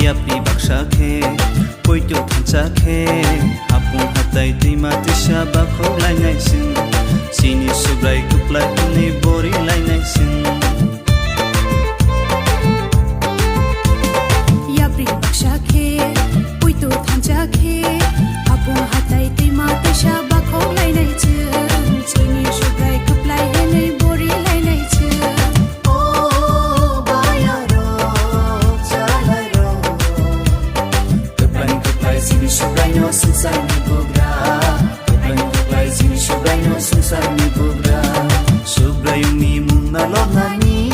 Yapi baksake poito thanchake apung hatai tima tisha bakho lai naisin sini subrai kuplai ni bori lai naisin Yapi baksake poito thanchake apung hatai tima tisha bakho lai naisin sini subrai kuplai ni bori lai naisin Subrai no susah ni bugra, subrai no susah ni bugra. Subrai mi muna lobnani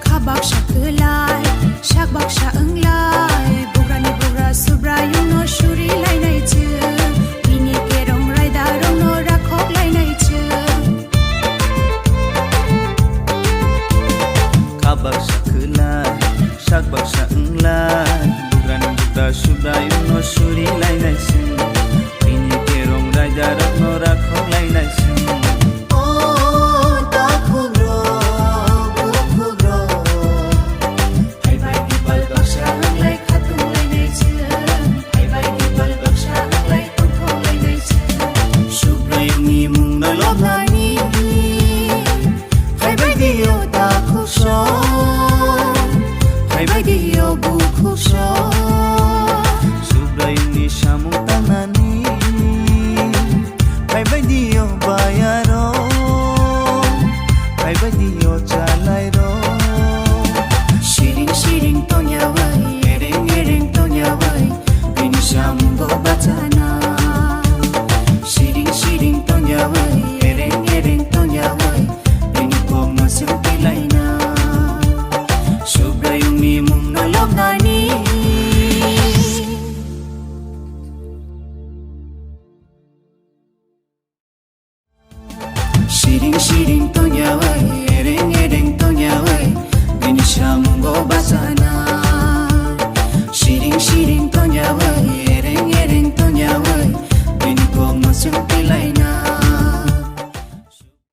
Khabak shaklai, shakbak shaenglai. Shuri lai nai chu, bini ke rong rai da rong no rakhok lai nai chu. Khabak shaklai, shakbak shaenglai, bukan buka subrai no shuri lai nai chu, bini ke rong rai da rong no rakhok lai nai chu. Subrai ni shamu tanani, hai bai dio bayaro, hai bai dio chalairo. Shiring shiring tonya wai, ereng ereng tonya wai, bini shamu go batana. Shiring shiring tonya wai, ereng ereng tonya wai, bini ko masuk pilaina. Subrai mi mung no lobnani. Shiring shiring tonya wai, ereng ereng tonya wai, bini shamu go batana. Shiring shiring tonya wai, ereng ereng tonya wai, bini ko masuk